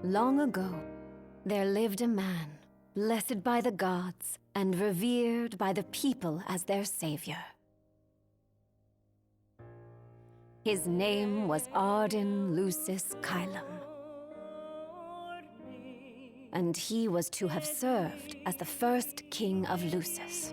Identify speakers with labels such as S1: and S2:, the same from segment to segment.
S1: Long ago, there lived a man, blessed by the gods and revered by the people as their savior. His name was Ardyn Lucis Kylum, and he was to have served as the first king of Lucis.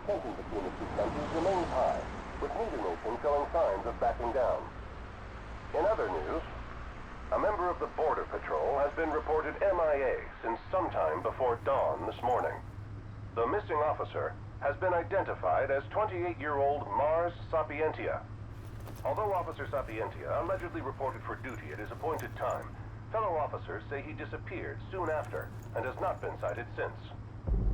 S2: Tension between the two countries remains high, with neither nation showing signs of backing down. In other news, a member of the Border Patrol has been reported MIA since sometime before dawn this morning. The missing officer has been identified as 28-year-old Mars Sapientia. Although Officer Sapientia allegedly reported for duty at his appointed time, fellow officers say he disappeared soon after and has not been sighted since.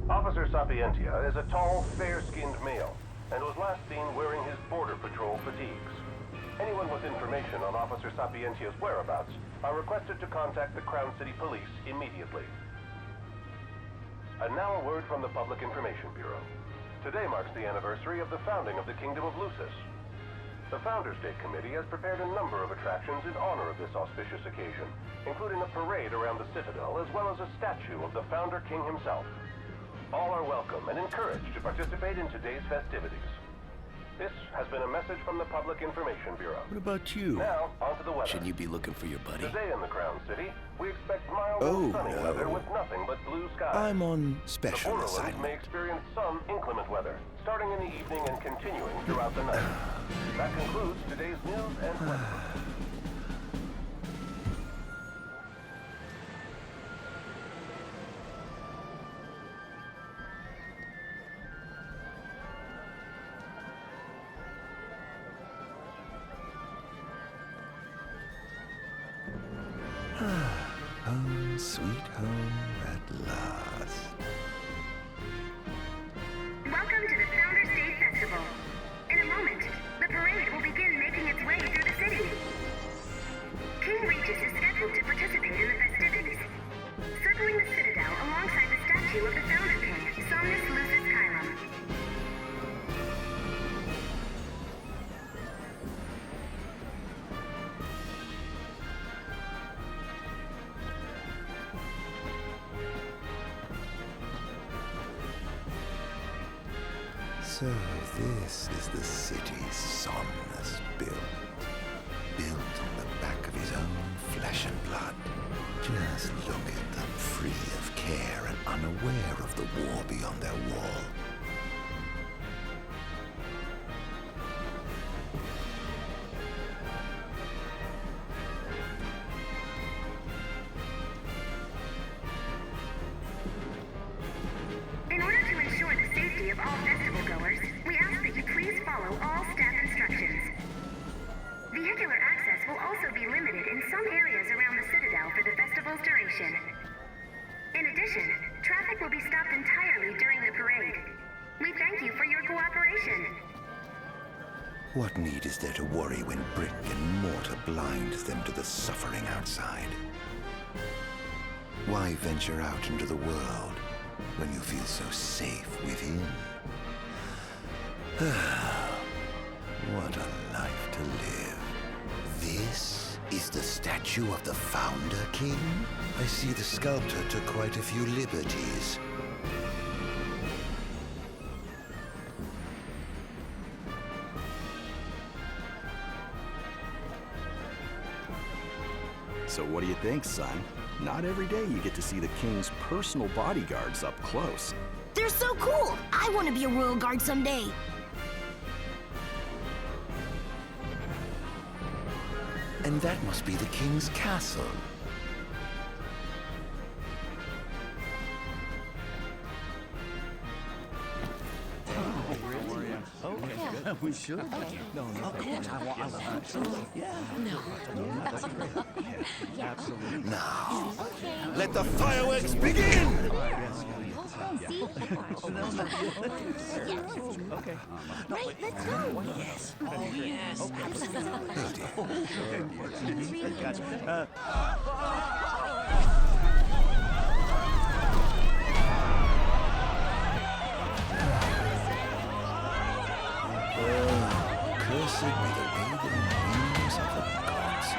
S2: Officer Sapientia is a tall, fair-skinned male, and was last seen wearing his Border Patrol fatigues. Anyone with information on Officer Sapientia's whereabouts are requested to contact the Crown City Police immediately. And now a word from the Public Information Bureau. Today marks the anniversary of the founding of the Kingdom of Lucis. The Founders Day Committee has prepared a number of attractions in honor of this auspicious occasion, including a parade around the Citadel as well as a statue of the Founder King himself. All are welcome and encouraged to participate in today's festivities. This has been a message from the Public Information Bureau.
S3: What about you?
S2: Now, on to the weather.
S3: Shouldn't you be looking for your buddy?
S2: Today in the Crown City, we expect mild and sunny weather with nothing but blue skies.
S3: I'm on
S2: The
S3: special
S2: Borderlands
S3: assignment.
S2: may experience some inclement weather, starting in the evening and continuing throughout the night. That concludes today's news and weather.
S3: Home, sweet home at last.
S4: Welcome to the Founders Day Festival. In a moment, the parade will begin making its way through the city. King Regis is scheduled to participate in the festivities, circling the Citadel alongside the statue of the Founder King, Somnus Lucis Kylum.
S3: So this is the city Somnus built. Built on the back of his own flesh and blood. Just look at them, free of care and unaware of the war beyond their wall.
S4: In order to ensure the safety of all festival goers, we ask that you please follow all staff instructions. Vehicular access will also be limited in some areas around the Citadel for the festival's duration. In addition, traffic will be stopped entirely during the parade. We thank you for your cooperation.
S3: What need is there to worry when brick and mortar blinds them to the suffering outside? Why venture out into the world when you feel so safe within? What a life to live. This is the statue of the Founder King? I see the sculptor took quite a few liberties.
S5: So what do you think, son? Not every day you get to see the king's personal bodyguards up close.
S6: They're so cool! I want to be a royal guard someday.
S3: And that must be the king's castle.
S7: We should. Okay. No, of course. I want absolutely. Yeah. No. That's great. Yeah, absolutely.
S3: Now, let the fireworks begin!
S6: See?
S7: Okay.
S6: Right, let's go.
S7: Yes. Oh, yes.
S3: Cursed be the raven wings of the gods.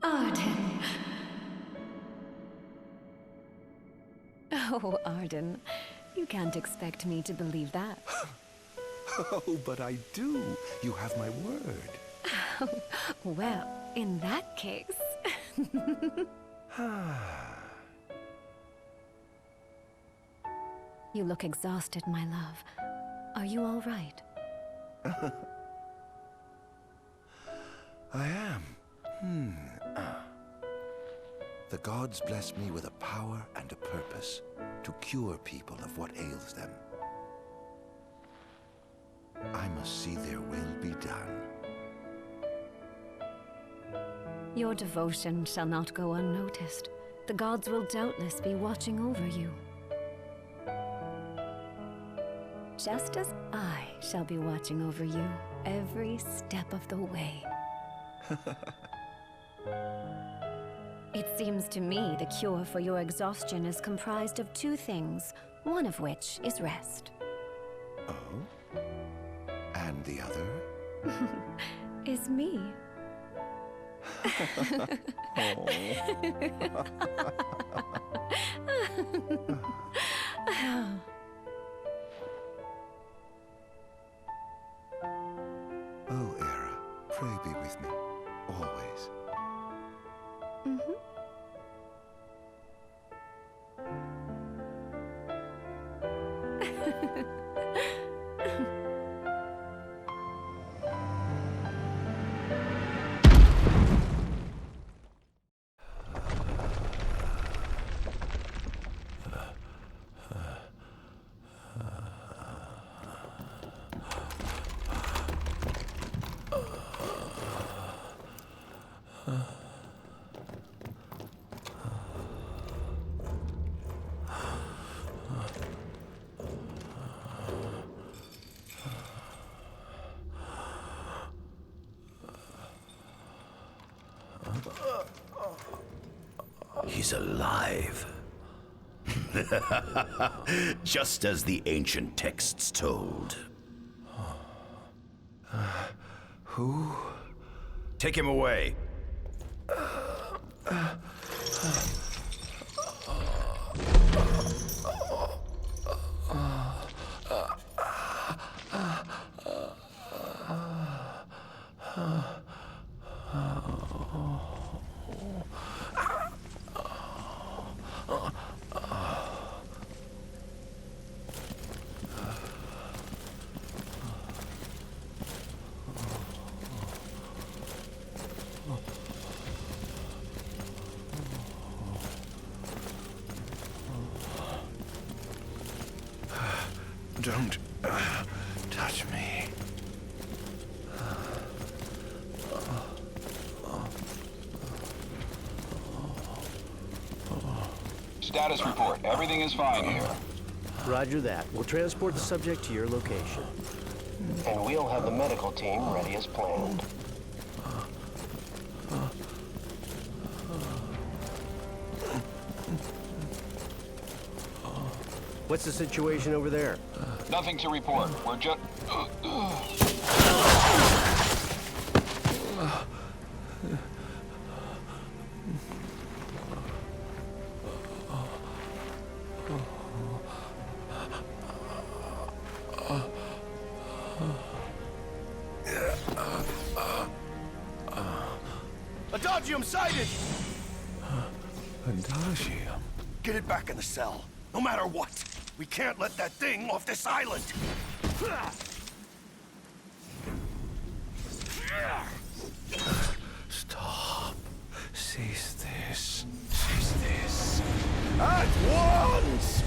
S1: Ardyn. Oh, Ardyn. You can't expect me to believe that.
S3: Oh, but I do. You have my word.
S1: Well, in that case... You look exhausted, my love. Are you all right?
S3: I am. The gods bless me with a power and a purpose to cure people of what ails them. I must see their will be done.
S1: Your devotion shall not go unnoticed. The gods will doubtless be watching over you. Just as I shall be watching over you every step of the way. It seems to me the cure for your exhaustion is comprised of two things, one of which is rest.
S3: Oh? And the other?
S1: Is me.
S3: Oh, Era, pray be with me, always.
S8: He's alive. Just as the ancient texts told.
S3: Who?
S8: Take him away.
S3: Don't touch me.
S9: Status report. Everything is fine here. Roger that. We'll transport the subject to your location.
S10: And we'll have the medical team ready as planned.
S9: What's the situation over there?
S10: Nothing to report. We're just...
S3: Adagium sighted!
S8: Adagium?
S3: Get it back in the cell, no matter what. We can't let that thing off this island.
S8: Stop. Cease this. Cease this.
S3: At once!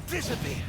S3: Disappear.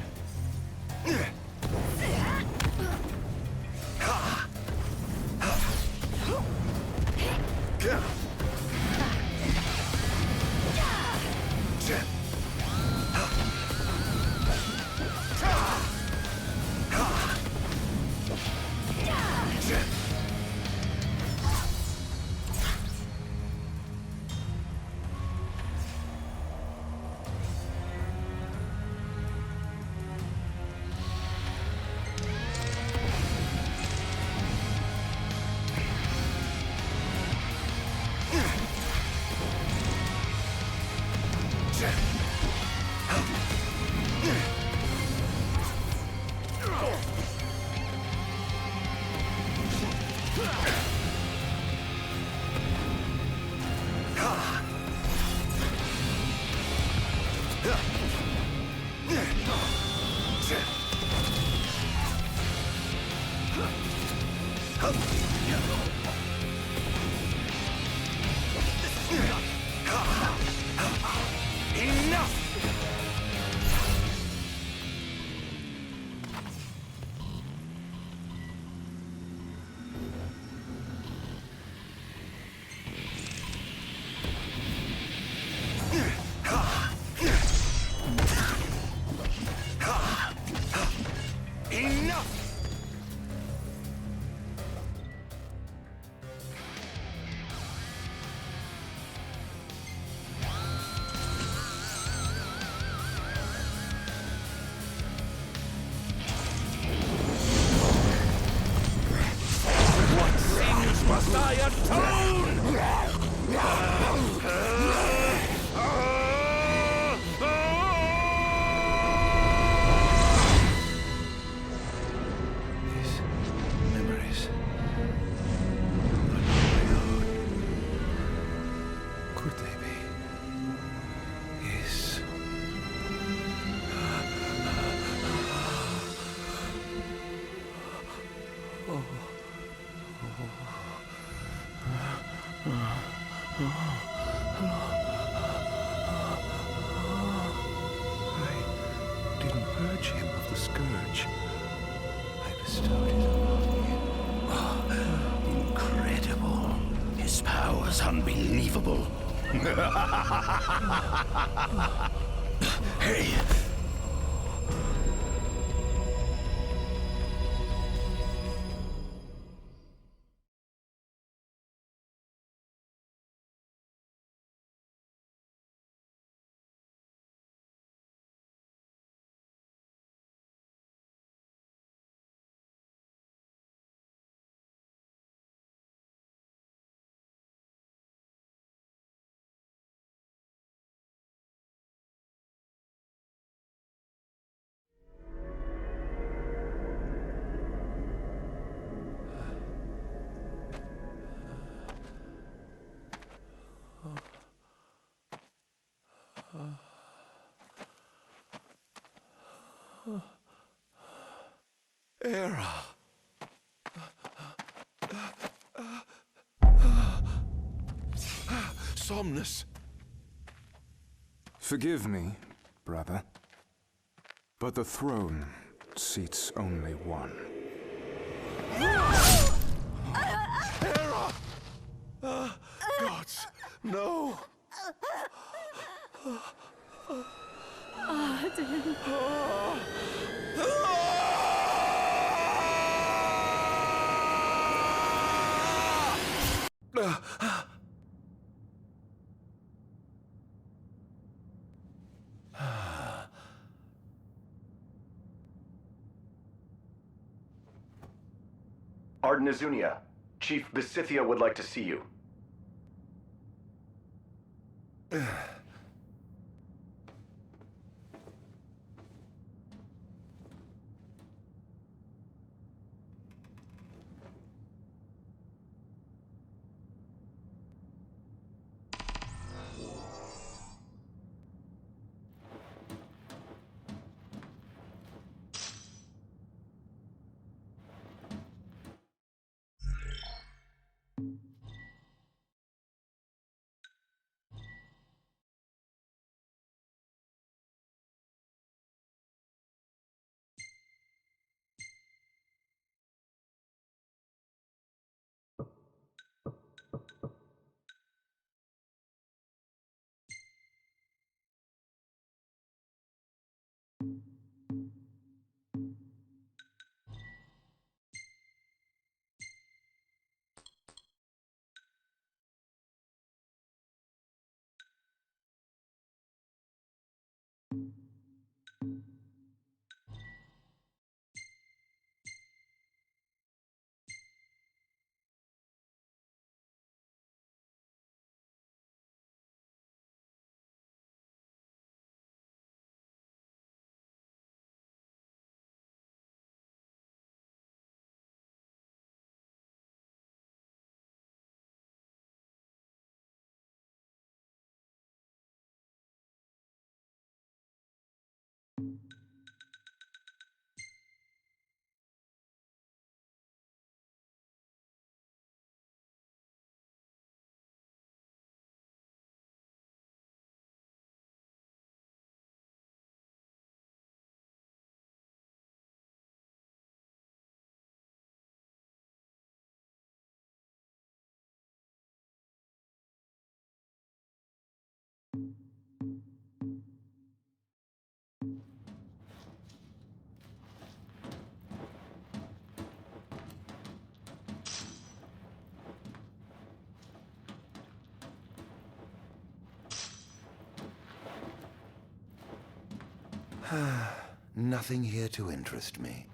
S8: unbelievable. Hey!
S3: Era. Somnus.
S11: Forgive me, brother, but the throne seats only one.
S3: Era! Gods, no!
S1: Ardyn.
S12: Ardyn, Chief Besithia would like to see you.
S3: Nothing here to interest me.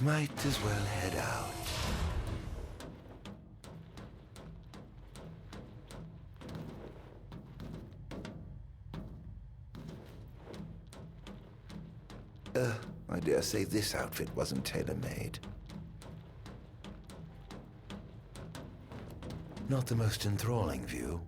S3: Might as well head out. I dare say this outfit wasn't tailor-made. Not the most enthralling view.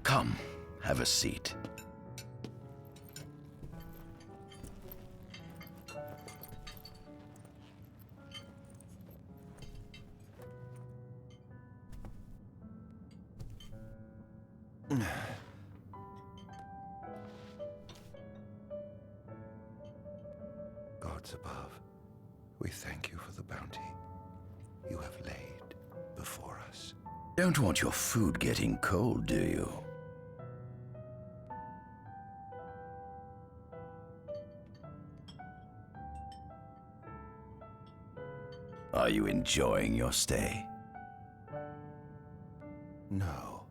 S8: Come, have a seat.
S3: Gods above, we thank you for the bounty you have laid before us.
S8: Don't want your food getting cold, do you? Are you enjoying your stay?
S3: No.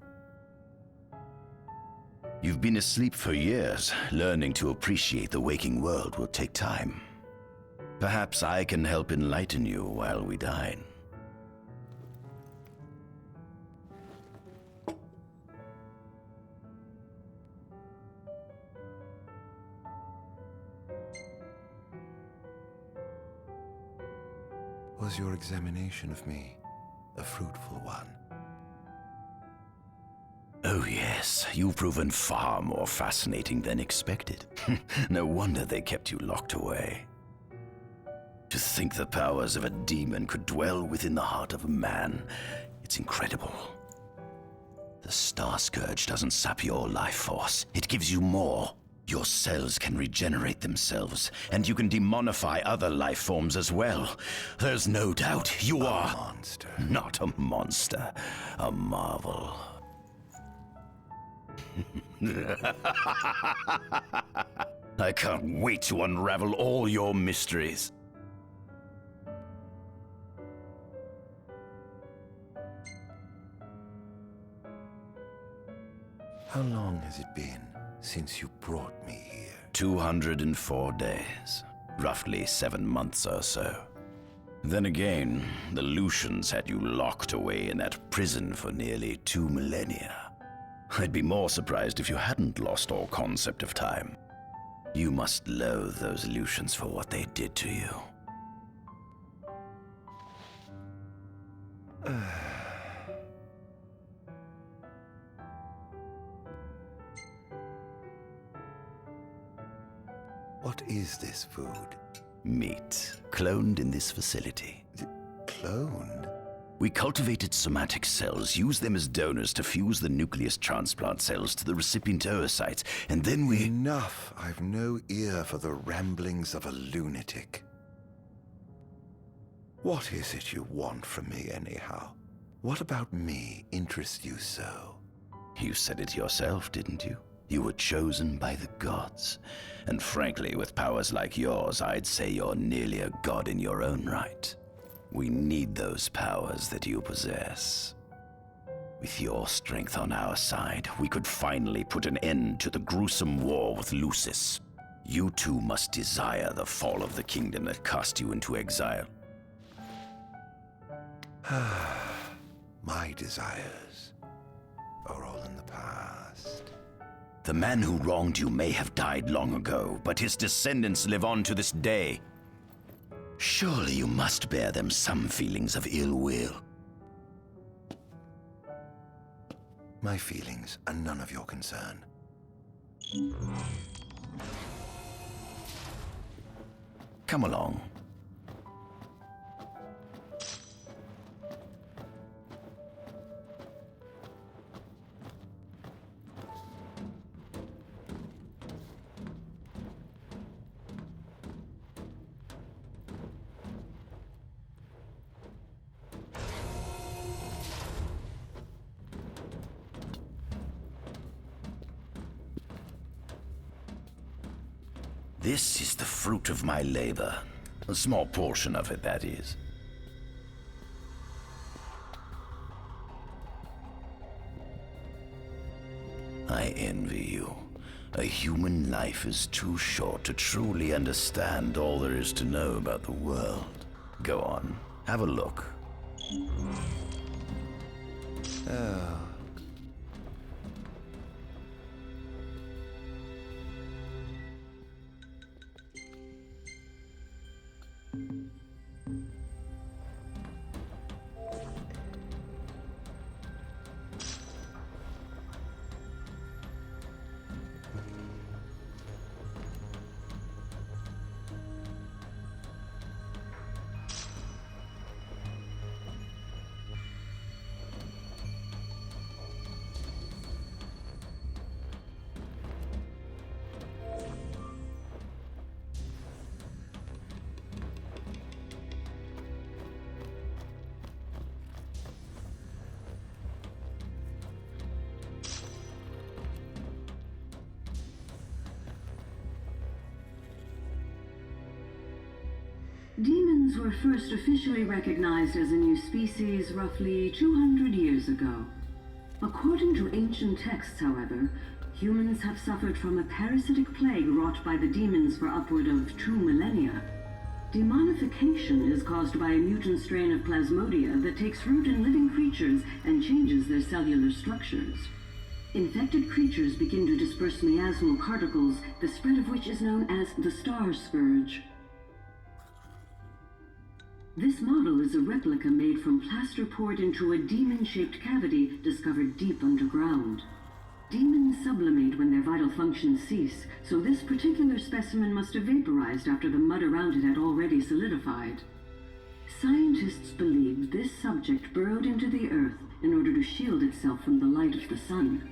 S8: You've been asleep for years. Learning to appreciate the waking world will take time. Perhaps I can help enlighten you while we dine.
S3: Was your examination of me a fruitful one?
S8: Oh yes, you've proven far more fascinating than expected. No wonder they kept you locked away. To think the powers of a demon could dwell within the heart of a man, it's incredible. The Star Scourge doesn't sap your life force, it gives you more. Your cells can regenerate themselves, and you can demonify other life forms as well. There's no doubt you are...
S3: A monster.
S8: Not a monster, a marvel. I can't wait to unravel all your mysteries.
S3: How long has it been since you brought me here?
S8: 204 days. Roughly 7 months or so. Then again, the Lucians had you locked away in that prison for nearly 2 millennia. I'd be more surprised if you hadn't lost all concept of time. You must loathe those Lucians for what they did to you.
S3: What is this food?
S8: Meat, cloned in this facility.
S3: Cloned?
S8: We cultivated somatic cells, used them as donors to fuse the nucleus transplant cells to the recipient oocytes, and then we...
S3: Enough! I've no ear for the ramblings of a lunatic. What is it you want from me, anyhow? What about me interests you so?
S8: You said it yourself, didn't you? You were chosen by the gods. And frankly, with powers like yours, I'd say you're nearly a god in your own right. We need those powers that you possess. With your strength on our side, we could finally put an end to the gruesome war with Lucis. You too must desire the fall of the kingdom that cast you into exile.
S3: My desires are all in the past.
S8: The man who wronged you may have died long ago, but his descendants live on to this day. Surely you must bear them some feelings of ill will.
S3: My feelings are none of your concern.
S8: Come along. This is the fruit of my labor. A small portion of it, that is. I envy you. A human life is too short to truly understand all there is to know about the world. Go on, have a look.
S3: Oh.
S13: Demons were first officially recognized as a new species roughly 200 years ago. According to ancient texts, however, humans have suffered from a parasitic plague wrought by the demons for upward of 2 millennia. Demonification is caused by a mutant strain of plasmodia that takes root in living creatures and changes their cellular structures. Infected creatures begin to disperse miasmal particles, the spread of which is known as the Star Scourge. This model is a replica made from plaster poured into a demon-shaped cavity discovered deep underground. Demons sublimate when their vital functions cease, so this particular specimen must have vaporized after the mud around it had already solidified. Scientists believe this subject burrowed into the earth in order to shield itself from the light of the sun.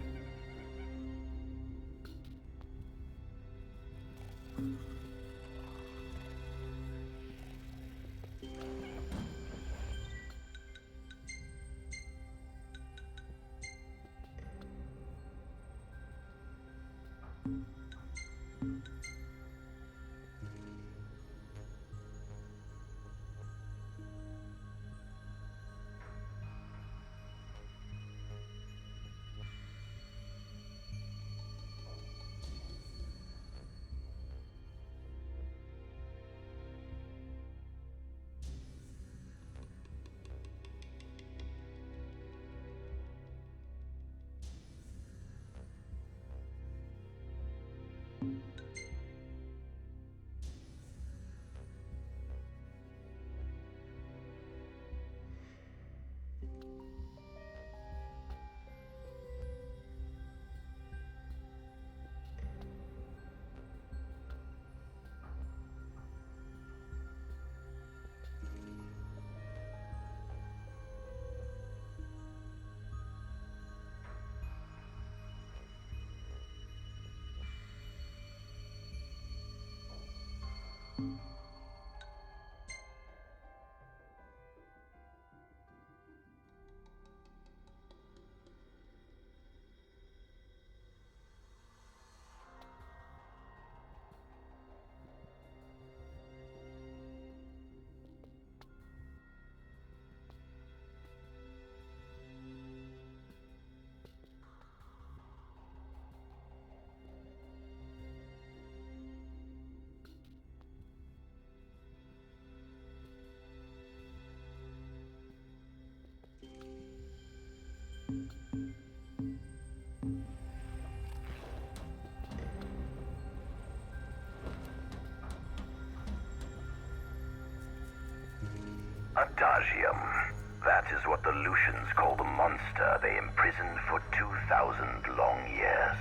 S8: is what the Lucians call the monster they imprisoned for 2,000 long years.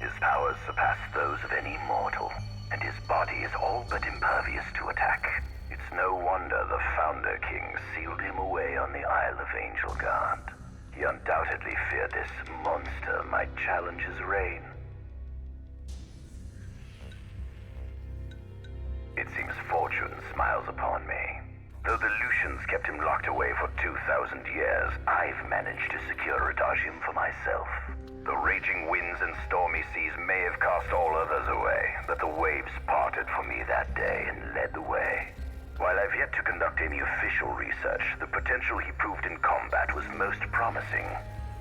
S8: His powers surpass those of any mortal, and his body is all but impervious to attack. It's no wonder the Founder King sealed him away on the Isle of Angelgard. He undoubtedly feared this monster might challenge his reign. It seems fortune smiles upon me. Though the Lucians kept him locked away for 2,000 years, I've managed to secure Adagium for myself. The raging winds and stormy seas may have cast all others away, but the waves parted for me that day and led the way. While I've yet to conduct any official research, the potential he proved in combat was most promising.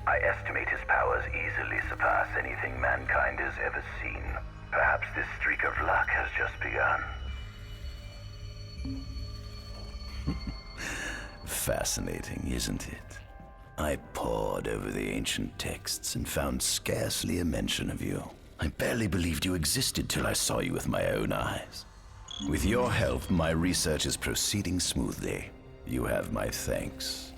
S8: I estimate his powers easily surpass anything mankind has ever seen. Perhaps this streak of luck has just begun. Fascinating, isn't it? I pored over the ancient texts and found scarcely a mention of you. I barely believed you existed till I saw you with my own eyes. With your help, my research is proceeding smoothly. You have my thanks.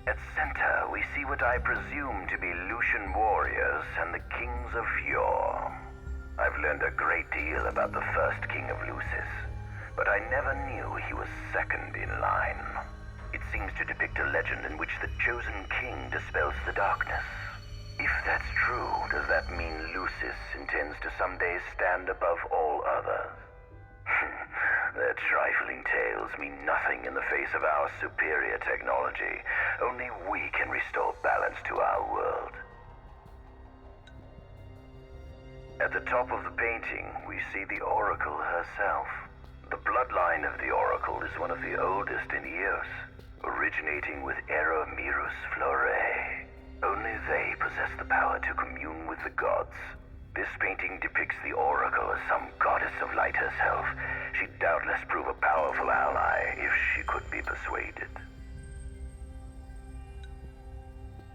S8: At center, we see what I presume to be Lucian warriors and the kings of yore. I've learned a great deal about the first king of Lucis, but I never knew he was second in line. It seems to depict a legend in which the chosen king dispels the darkness. If that's true, does that mean Lucis intends to someday stand above all others? Their trifling tales mean nothing in the face of our superior technology. Only we can restore balance to our world. At the top of the painting, we see the Oracle herself. The bloodline of the Oracle is one of the oldest in Eos, originating with Eromirus Flore. Only they possess the power to commune with the gods. This painting depicts the Oracle as some goddess of light herself. She'd doubtless prove a powerful ally if she could be persuaded.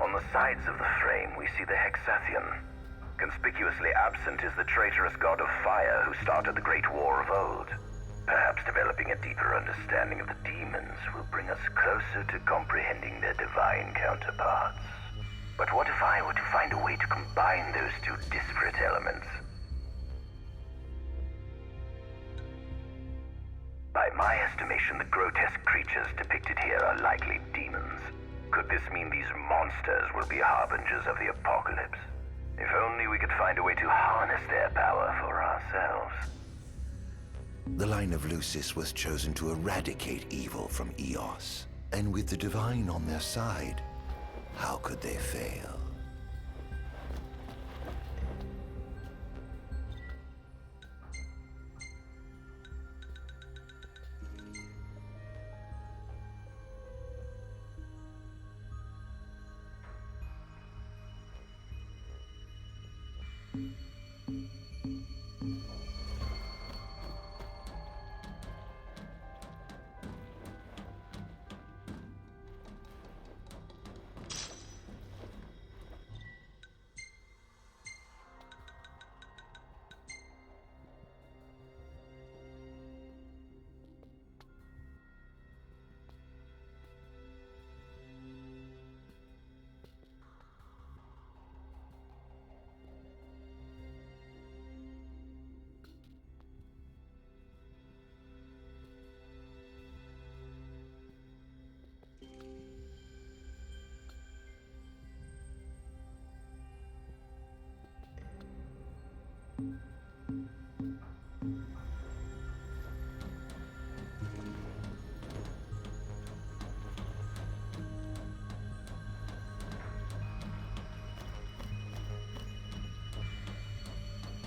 S8: On the sides of the frame, we see the Hexathian. Conspicuously absent is the traitorous god of fire who started the Great War of old. Perhaps developing a deeper understanding of the demons will bring us closer to comprehending their divine counterparts. But what if I were to find a way to combine those two disparate elements? By my estimation, the grotesque creatures depicted here are likely demons. Could this mean these monsters will be harbingers of the apocalypse? If only we could find a way to harness their power for ourselves.
S3: The line of Lucis was chosen to eradicate evil from Eos. And with the divine on their side, how could they fail?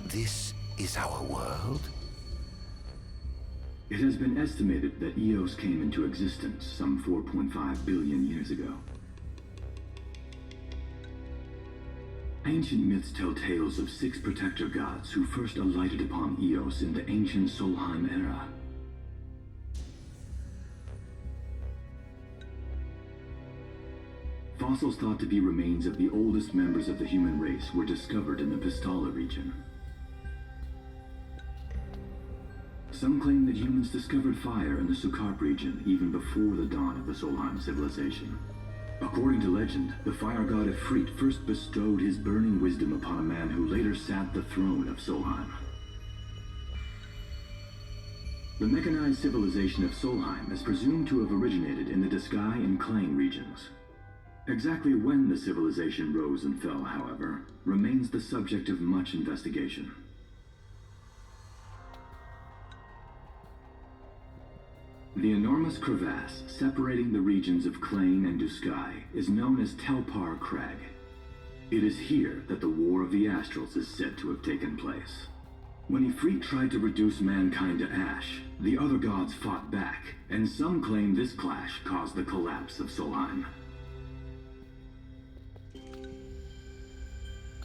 S3: This is our world?
S14: It has been estimated that Eos came into existence some 4.5 billion years ago. Ancient myths tell tales of 6 protector gods who first alighted upon Eos in the ancient Solheim era. Fossils thought to be remains of the oldest members of the human race were discovered in the Verstael region. Some claim that humans discovered fire in the Sukarp region even before the dawn of the Solheim civilization. According to legend, the fire god Ifrit first bestowed his burning wisdom upon a man who later sat the throne of Solheim. The mechanized civilization of Solheim is presumed to have originated in the Diskai and Klang regions. Exactly when the civilization rose and fell, however, remains the subject of much investigation. The enormous crevasse separating the regions of Klain and Duskai is known as Telpar Crag. It is here that the War of the Astrals is said to have taken place. When Ifrit tried to reduce mankind to ash, the other gods fought back, and some claim this clash caused the collapse of Solheim.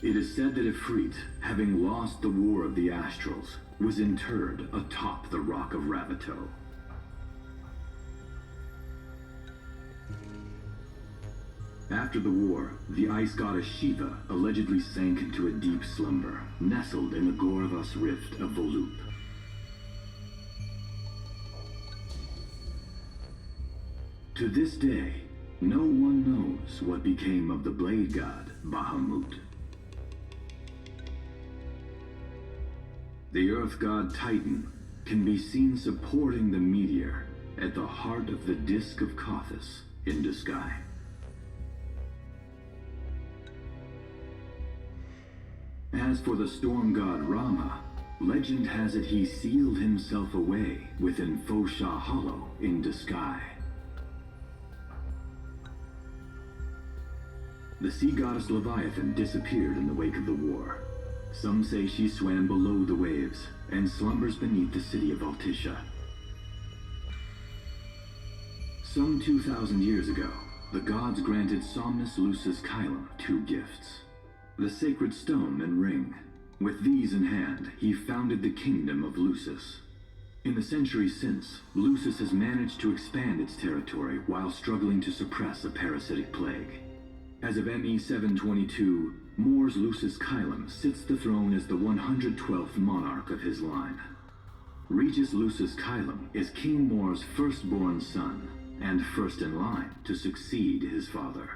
S14: It is said that Ifrit, having lost the War of the Astrals, was interred atop the Rock of Ravito. After the war, the ice goddess Shiva allegedly sank into a deep slumber, nestled in the Goravas rift of Volooth. To this day, no one knows what became of the blade god, Bahamut. The earth god Titan can be seen supporting the meteor at the heart of the disk of Kothis in Duskai. As for the storm god Rama, legend has it he sealed himself away within Fosha Hollow in Duskai. The sea goddess Leviathan disappeared in the wake of the war. Some say she swam below the waves and slumbers beneath the city of Altisha. Some 2,000 years ago, the gods granted Somnus Lucis Kylum 2 gifts. The sacred stone and ring. With these in hand, he founded the kingdom of Lucis. In the centuries since, Lucis has managed to expand its territory while struggling to suppress a parasitic plague. As of ME-722, Mor's Lucis Kylum sits the throne as the 112th monarch of his line. Regis Lucis Kylum is King Mor's firstborn son, and first in line to succeed his father.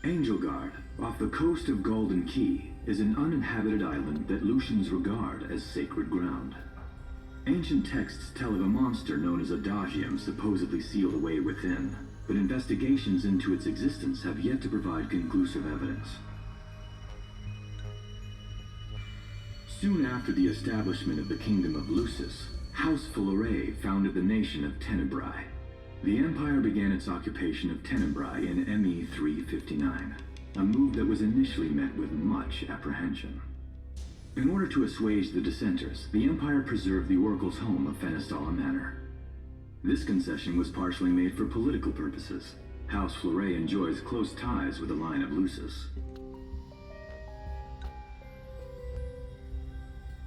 S14: Angelgard, off the coast of Golden Key, is an uninhabited island that Lucians regard as sacred ground. Ancient texts tell of a monster known as Adagium supposedly sealed away within, but investigations into its existence have yet to provide conclusive evidence. Soon after the establishment of the Kingdom of Lucis, House Filloret founded the nation of Tenebrae. The Empire began its occupation of Tenebrae in ME-359, a move that was initially met with much apprehension. In order to assuage the dissenters, the Empire preserved the Oracle's home of Verstael Manor. This concession was partially made for political purposes. House Filloret enjoys close ties with the line of Lucis.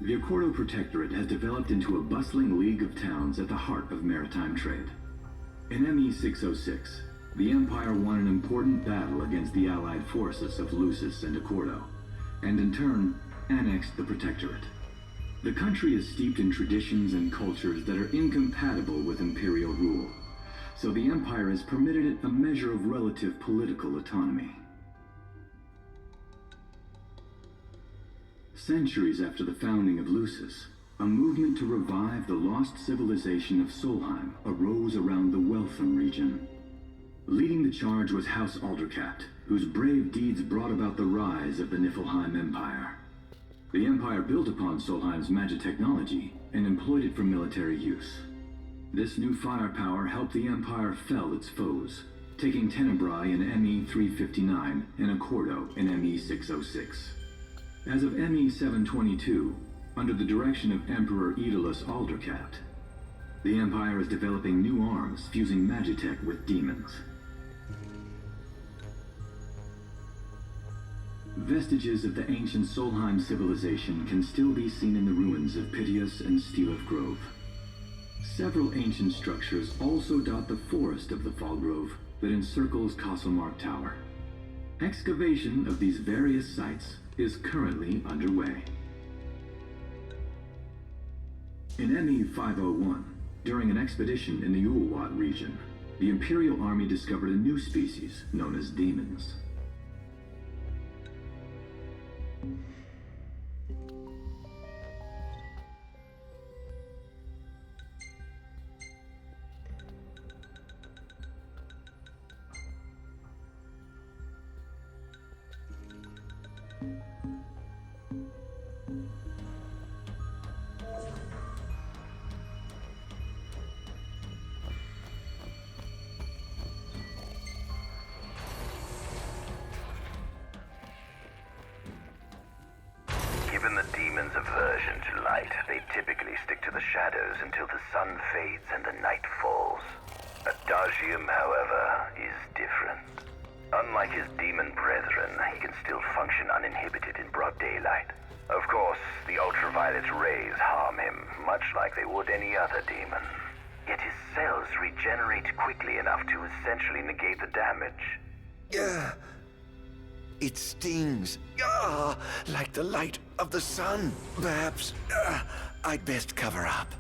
S14: The Accordo Protectorate has developed into a bustling league of towns at the heart of maritime trade. In ME-606, the Empire won an important battle against the allied forces of Lucis and Accordo, and in turn, annexed the Protectorate. The country is steeped in traditions and cultures that are incompatible with imperial rule, so the Empire has permitted it a measure of relative political autonomy. Centuries after the founding of Lucis, a movement to revive the lost civilization of Solheim arose around the Weltham region. Leading the charge was House Aldercat, whose brave deeds brought about the rise of the Niflheim Empire. The Empire built upon Solheim's magic technology and employed it for military use. This new firepower helped the Empire fell its foes, taking Tenebrae in ME-359 and Accordo in ME-606. As of ME-722, under the direction of Emperor Aedalus Aldercat, the Empire is developing new arms fusing magitech with demons. Vestiges of the ancient Solheim civilization can still be seen in the ruins of Piteous and Steeleth Grove. Several ancient structures also dot the forest of the Fallgrove that encircles Castlemark Tower. Excavation of these various sites is currently underway. In ME-501, during an expedition in the Ulwat region, the Imperial Army discovered a new species known as demons.
S3: Given the demon's aversion to light, they typically stick to the shadows until the sun fades and the night falls. Adagium, however, is different. Unlike his demon brethren, he can still function uninhibited in broad daylight. Of course, the ultraviolet rays harm him, much like they would any other demon. Yet his cells regenerate quickly enough to essentially negate the damage. It stings. Like the light of the sun. Perhaps I'd best cover up.